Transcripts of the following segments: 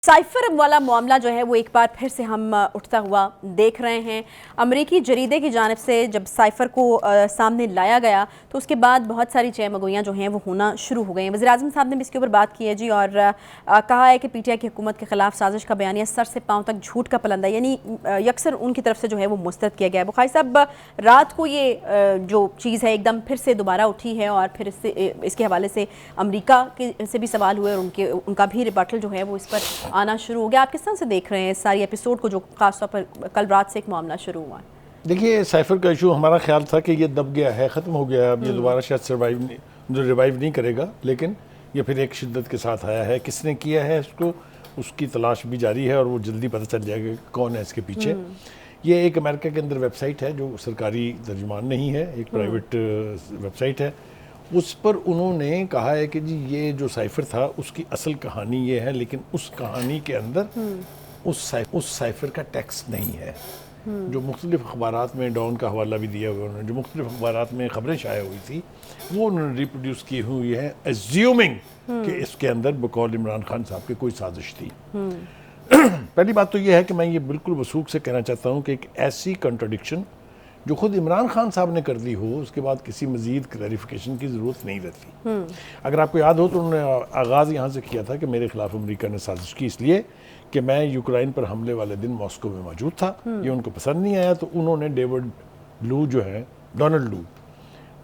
Cipher वाला मामला जो है वो एक बार फिर से हम उठता हुआ देख रहे हैं। अमरीकी जरीदे की जानिब से जब साइफर को सामने लाया गया तो उसके बाद बहुत सारी जयमगोइयाँ जो हैं वो होना शुरू हो गई हैं। वज़ीर-ए-आज़म साहब ने भी इसके ऊपर बात की है जी, और कहा है कि पीटीआई की हुकूमत के खिलाफ साजिश का बयानिया सर से पाँव तक झूठ का पलंदा, यानी यकसर उनकी तरफ से जो है वो मुस्तरद किया गया है। बुखारी साहब, रात को ये जो चीज़ है एकदम फिर से दोबारा उठी है और फिर इसके हवाले से अमरीका के से भी सवाल हुए और उनका भी रिबटल जो है वो इस पर आना शुरू हो गया। आप किस तरह से देख रहे हैं इस सारी एपिसोड को, जो खासतौर पर कल रात से एक मामला शुरू हुआ? देखिए, साइफर का इशू हमारा ख्याल था कि ये दब गया है, ख़त्म हो गया है, अब ये दोबारा शायद रिवाइव नहीं करेगा, लेकिन ये फिर एक शिद्दत के साथ आया है। किसने किया है इसको, उसकी तलाश भी जारी है और वो जल्दी पता चल जाएगा कौन है इसके पीछे। ये एक अमेरिका के अंदर वेबसाइट है जो सरकारी तर्जुमान नहीं है, एक प्राइवेट वेबसाइट है। उस पर उन्होंने कहा है कि जी ये जो साइफर था उसकी असल कहानी ये है, लेकिन उस कहानी के अंदर उस साइफर का टेक्स्ट नहीं है। जो मुख्तलिफ अखबारात में डॉन का हवाला भी दिया हुआ उन्होंने, जो मुख्तलिफ अखबारात में खबरें शाया हुई थी वो उन्होंने रिप्रोड्यूस की हुई है, एज्यूमिंग कि इसके अंदर बकौल इमरान खान साहब की कोई साजिश थी। पहली बात तो ये है कि मैं ये बिल्कुल वसूख से कहना चाहता हूँ कि एक ऐसी कंट्राडिक्शन जो खुद इमरान खान साहब ने कर दी हो, उसके बाद किसी मजीद क्लैरिफिकेशन की ज़रूरत नहीं रहती। अगर आपको याद हो तो उन्होंने आगाज़ यहाँ से किया था कि मेरे खिलाफ अमेरिका ने साजिश की इसलिए कि मैं यूक्रेन पर हमले वाले दिन मॉस्को में मौजूद था। ये उनको पसंद नहीं आया, तो उन्होंने डेविड लू जो है, डोनाल्ड लू,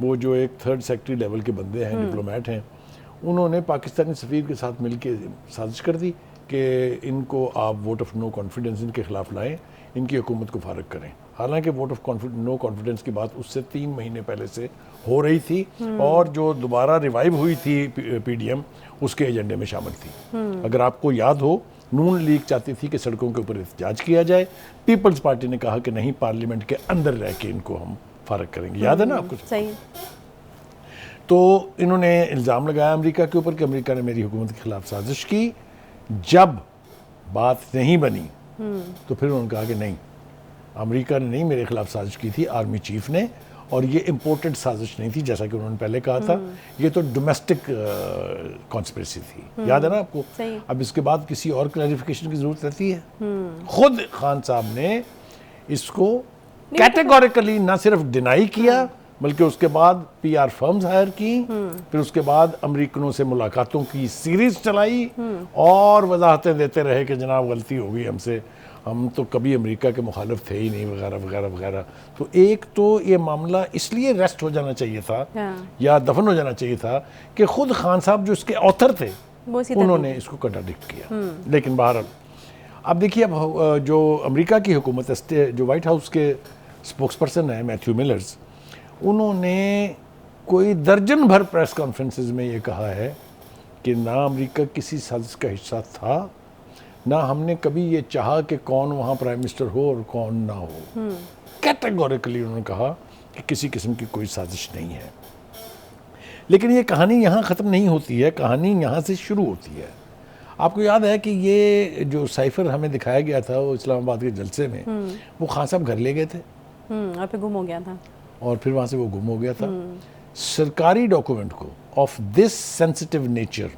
वो जो एक थर्ड सेक्रेटरी लेवल के बंदे हैं, डिप्लोमेट हैं, उन्होंने पाकिस्तानी सफ़ीर के साथ मिल के साजिश कर दी कि इनको आप वोट ऑफ नो कॉन्फिडेंस इनके खिलाफ लाएँ, इनकी हुकूमत को फारग करें। हालांकि वोट ऑफ नो कॉन्फिडेंस की बात उससे 3 महीने पहले से हो रही थी और जो दोबारा रिवाइव हुई थी पीडीएम उसके एजेंडे में शामिल थी। अगर आपको याद हो, नून लीग चाहती थी कि सड़कों के ऊपर एहतजाज किया जाए, पीपल्स पार्टी ने कहा कि नहीं, पार्लियामेंट के अंदर रह के इनको हम फारग करेंगे। याद है ना आपको? सही। तो इन्होंने इल्ज़ाम लगाया अमेरिका के ऊपर कि अमेरिका ने मेरी हुकूमत के खिलाफ साजिश की। जब बात नहीं बनी तो फिर उन्होंने कहा कि नहीं, अमेरिका ने नहीं मेरे खिलाफ साजिश की थी, आर्मी चीफ ने, और ये इम्पोर्टेड साजिश नहीं थी जैसा कि उन्होंने पहले कहा था, ये तो डोमेस्टिक कॉन्स्पिरेसी थी। याद है ना आपको? अब इसके बाद किसी और क्लैरिफिकेशन की जरूरत रहती है? खुद खान साहब ने इसको कैटेगोरिकली ना सिर्फ डिनाई किया बल्कि उसके बाद पीआर फर्म्स हायर की, फिर उसके बाद अमेरिकनों से मुलाकातों की सीरीज चलाई और वजाहतें देते रहे कि जनाब गलती हो गई हमसे, हम तो कभी अमेरिका के मुखालिफ थे ही नहीं, वगैरह वगैरह वगैरह। तो एक तो ये मामला इसलिए रेस्ट हो जाना चाहिए था या दफन हो जाना चाहिए था कि खुद खान साहब जो इसके ऑथर थे उन्होंने इसको कंट्राडिक्ट किया। लेकिन बहरहाल अब देखिए, अब जो अमेरिका की हुकूमत, जो वाइट हाउस के स्पोक्स पर्सन है मैथ्यू मिलर्स, उन्होंने कोई दर्जन भर प्रेस कॉन्फ्रेंसेस में ये कहा है कि ना अमेरिका किसी साजिश का हिस्सा था, ना हमने कभी ये चाहा कि कौन वहाँ प्राइम मिनिस्टर हो और कौन ना हो। कैटेगोरिकली उन्होंने कहा कि किसी किस्म की कोई साजिश नहीं है। लेकिन ये कहानी यहाँ ख़त्म नहीं होती है, कहानी यहाँ से शुरू होती है। आपको याद है कि ये जो साइफर हमें दिखाया गया था वो इस्लामाबाद के जलसे में, वो खान साहब घर ले गए थे और फिर गुम हो गया था, और फिर वहाँ से वो गुम हो गया था। सरकारी डॉक्यूमेंट को ऑफ दिस सेंसिटिव नेचर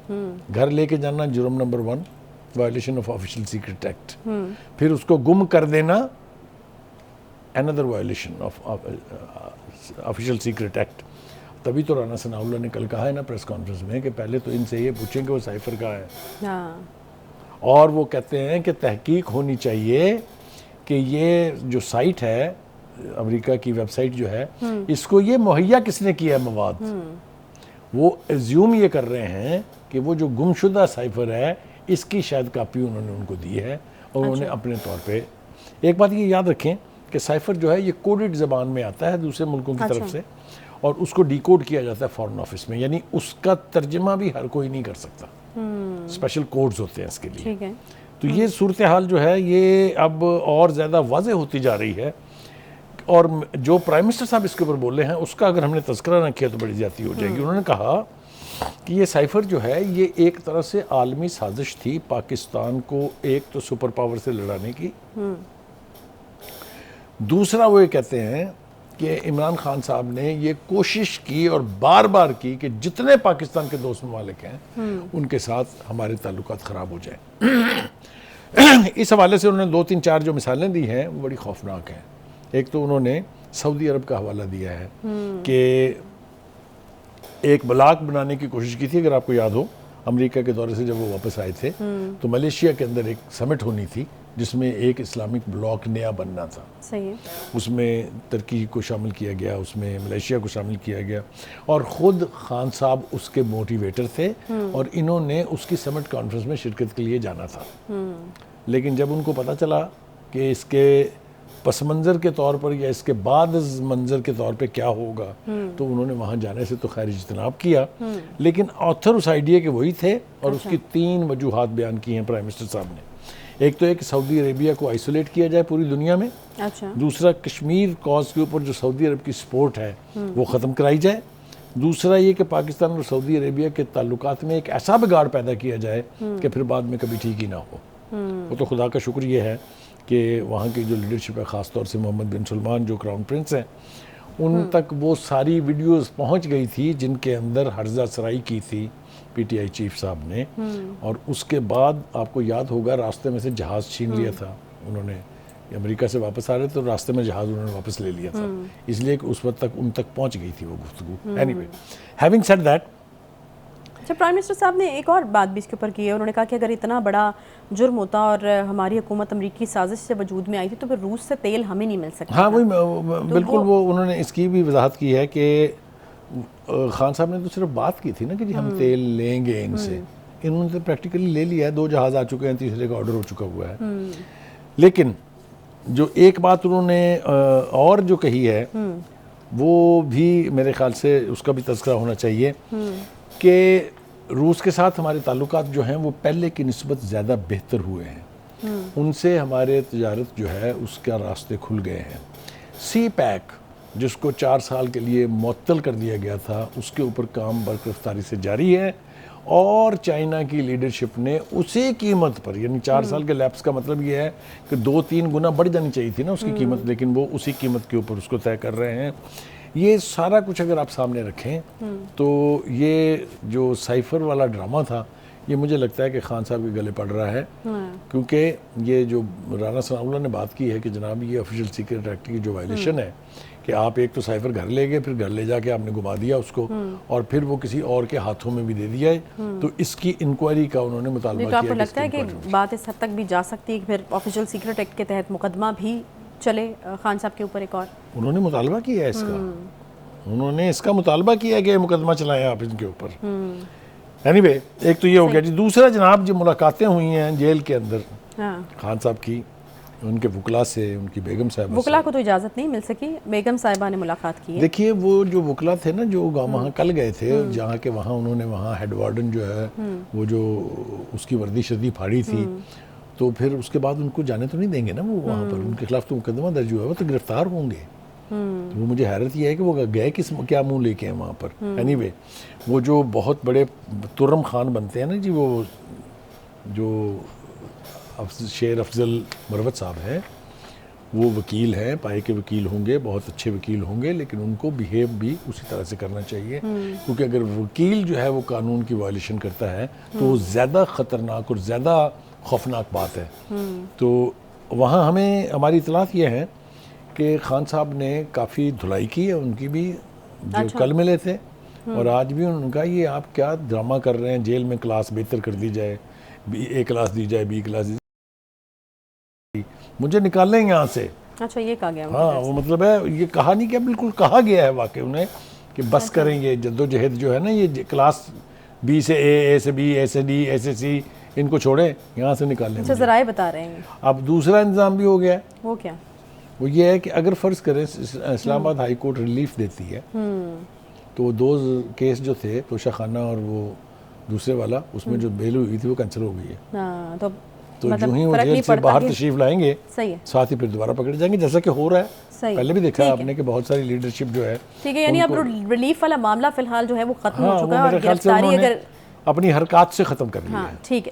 घर लेके जाना जुर्म number 1, violation of official secret act. फिर उसको गुम कर देना, another violation of official secret act. तभी तो राना सनाउल्लाह ने कल कहा है ना प्रेस कॉन्फ्रेंस में कि पहले तो इनसे ये पूछें कि वो साइफर का है। और वो कहते हैं कि तहकीक होनी चाहिए कि ये जो साइट है, अमेरिका की वेबसाइट जो है, इसको ये मुहैया किसने किया है मवाद। वो एज्यूम ये कर रहे हैं कि वो जो गुमशुदा साइफर है इसकी शायद कापी उन्होंने उनको दी है और उन्होंने अपने तौर पे। एक बात ये याद रखें कि साइफर जो है ये कोडेड ज़बान में आता है दूसरे मुल्कों की तरफ से, और उसको डिकोड किया जाता है फॉरेन ऑफिस में, यानी उसका तर्जमा भी हर कोई नहीं कर सकता। स्पेशल कोड्स होते हैं इसके लिए। ठीक है। तो ये सूरत हाल जो है ये अब और ज़्यादा वाज़ेह होती जा रही है, और जो प्राइम मिनिस्टर साहब इसके ऊपर बोले हैं उसका अगर हमने तज़किरा न किया तो बड़ी ज़्यादती हो जाएगी। उन्होंने कहा कि ये साइफर जो है ये एक तरह से आलमी साजिश थी पाकिस्तान को एक तो सुपर पावर से लड़ाने की। दूसरा वो ये कहते हैं कि इमरान खान साहब ने ये कोशिश की और बार बार की कि जितने पाकिस्तान के दोस्त ममालिक हैं उनके साथ हमारे ताल्लुकात ख़राब हो जाएं। इस हवाले से उन्होंने 2-3-4 जो मिसालें दी हैं वो बड़ी खौफनाक हैं। एक तो उन्होंने सऊदी अरब का हवाला दिया है कि एक ब्लॉक बनाने की कोशिश की थी, अगर आपको याद हो अमेरिका के दौरे से जब वो वापस आए थे तो मलेशिया के अंदर एक समिट होनी थी जिसमें एक इस्लामिक ब्लॉक नया बनना था। सही है। उसमें तुर्की को शामिल किया गया, उसमें मलेशिया को शामिल किया गया और ख़ुद खान साहब उसके मोटिवेटर थे और इन्होंने उसकी समिट कॉन्फ्रेंस में शिरकत के लिए जाना था। लेकिन जब उनको पता चला कि इसके पस मंज़र के तौर पर या इसके बाद मंज़र के तौर पे क्या होगा तो उन्होंने वहाँ जाने से तो खैर इज्तनाब किया, लेकिन ऑथर उस आइडिया के वही थे और उसकी 3 वजूहात बयान की हैं प्राइम मिनिस्टर साहब ने। एक तो एक सऊदी अरेबिया को आइसोलेट किया जाए पूरी दुनिया में। अच्छा। दूसरा कश्मीर कॉज के ऊपर जो सऊदी अरब की सपोर्ट है वो ख़त्म कराई जाए। दूसरा ये कि पाकिस्तान और सऊदी अरेबिया के ताल्लुकात में एक ऐसा बिगाड़ पैदा किया जाए कि फिर बाद में कभी ठीक ही ना हो। वो तो खुदा का शुक्र ये है कि वहाँ की जो लीडरशिप है, ख़ास तौर से मोहम्मद बिन सलमान जो क्राउन प्रिंस हैं, उन तक वो सारी वीडियोस पहुँच गई थी जिनके अंदर हर्जा सराई की थी पीटीआई चीफ साहब ने। और उसके बाद आपको याद होगा रास्ते में से जहाज़ छीन लिया था उन्होंने, अमेरिका से वापस आ रहे तो रास्ते में जहाज़ उन्होंने वापस ले लिया था, इसलिए कि उस वक्त तक उन तक पहुँच गई थी वो गुफ्तगू। एनीवे, हैविंग सेड दैट, अच्छा, प्राइम मिनिस्टर साहब ने एक और बात भी इसके ऊपर की है। उन्होंने कहा कि अगर इतना बड़ा जुर्म होता और हमारी हुकूमत अमरीकी साजिश से वजूद में आई थी तो फिर रूस से तेल हमें नहीं मिल सकता। हाँ वही बिल्कुल, वो उन्होंने इसकी भी वजाहत की है कि खान साहब ने तो सिर्फ बात की थी ना कि जी हम तेल लेंगे इनसे, इन्होंने तो प्रैक्टिकली ले लिया है। 2 जहाज़ आ चुके हैं, तीसरे का ऑर्डर हो चुका हुआ है। लेकिन जो एक बात उन्होंने और जो कही है वो भी मेरे ख्याल से उसका भी तज़किरा होना चाहिए कि रूस के साथ हमारे ताल्लुकात जो हैं वो पहले की निस्बत ज़्यादा बेहतर हुए हैं। उनसे हमारे तजारत जो है उसका रास्ते खुल गए हैं। सी पैक जिसको 4 साल के लिए मुअत्तल कर दिया गया था उसके ऊपर काम बरकरारी से जारी है और चाइना की लीडरशिप ने उसी कीमत पर, यानी 4 साल के लैप्स का मतलब ये है कि 2-3 गुना बढ़ जानी चाहिए थी ना उसकी कीमत, लेकिन वो उसी कीमत के ऊपर उसको तय कर रहे हैं। ये सारा कुछ अगर आप सामने रखें तो ये जो साइफर वाला ड्रामा था ये मुझे लगता है कि खान साहब के गले पड़ रहा है, क्योंकि ये जो राना सनाउल्लाह ने बात की है कि जनाब ये ऑफिशियल सीक्रेट एक्ट की जो वायलेशन है कि आप एक तो साइफर घर ले गए, फिर घर ले जाके आपने घुमा दिया उसको और फिर वो किसी और के हाथों में भी दे दिया है, तो इसकी इंक्वायरी का उन्होंने मुतालबा किया। आपको लगता है कि बात इस हद तक भी जा सकती है कि फिर ऑफिशियल सीक्रेट एक्ट के तहत मुकदमा भी चले खान साहब के ऊपर एक और? उन्होंने मुतालबा किया है इसका, उन्होंने इसका मुतालबा किया कि मुकदमा चलाएं आप इनके ऊपर। एनीवे, एक तो ये हो गया जी। दूसरा जनाब जो मुलाकातें हुई हैं जेल के अंदर खान साहब की, उनके वकला से, उनकी बेगम साहिबा, वकला को तो इजाज़त नहीं मिल सकी, बेगम साहिबा ने मुलाकात की है। देखिए वो जो वकला थे ना जो वहाँ कल गए थे, जहाँ के वहाँ उन्होंने वहाँ हेड वार्डन जो है वो जो उसकी वर्दी शर्दी फाड़ी थी, तो फिर उसके बाद उनको जाने तो नहीं देंगे ना वो वहाँ पर, उनके खिलाफ तो मुकदमा दर्ज हुआ है, वो तो गिरफ्तार होंगे। तो वो मुझे हैरत ये है कि वो गए किस क्या मुंह लेके हैं वहाँ पर। एनीवे, वो जो बहुत बड़े तुर्रम खान बनते हैं ना जी, वो जो शेर अफजल मरवत साहब हैं, वो वकील हैं, पाए के वकील होंगे, बहुत अच्छे वकील होंगे, लेकिन उनको बिहेव भी उसी तरह से करना चाहिए, क्योंकि अगर वकील जो है वो कानून की वायलेशन करता है तो वो ज़्यादा ख़तरनाक और ज़्यादा खौफनाक बात है। तो वहाँ हमें हमारी इतलात ये है कि खान साहब ने काफ़ी धुलाई की है उनकी भी, जो कल मिले थे और आज भी उनका ये आप क्या ड्रामा कर रहे हैं, जेल में क्लास बेहतर कर दी जाए, A क्लास दी जाए, B क्लास दी, मुझे निकाल लेंगे यहाँ से। अच्छा, ये कहा गया? हाँ, वो मतलब है ये कहा नहीं क्या, बिल्कुल कहा गया है वाकई उन्हें कि बस करेंगे जद्दोजहद जो है ना, ये क्लास B से A से B, A से D, A से C, इनको छोड़े यहाँ से निकाल लेंगे। अच्छा, ज़राए बता रहे हैं। अब दूसरा इंतज़ाम भी हो गया है। वो क्या? वो ये है कि अगर फ़र्ज़ करें इस्लामाबाद हाई कोर्ट रिलीफ देती है तो 2 केस जो थे तोशा खाना और वो दूसरे वाला, उसमें जो बेल हुई थी वो कैंसिल हो गई है। तो मतलब जो ही वो जेल से बाहर तशरीफ लाएंगे, सही है, साथ ही फिर दोबारा पकड़े जाएंगे, जैसा कि हो रहा है। पहले भी देखा है आपने कि बहुत सारी लीडरशिप जो है, ठीक है, यानी अब रिलीफ वाला मामला फिलहाल जो है वो खत्म हो चुका है और गिरफ्तारी अगर अपनी हरकत से ख़त्म कर लिया है। ठीक है।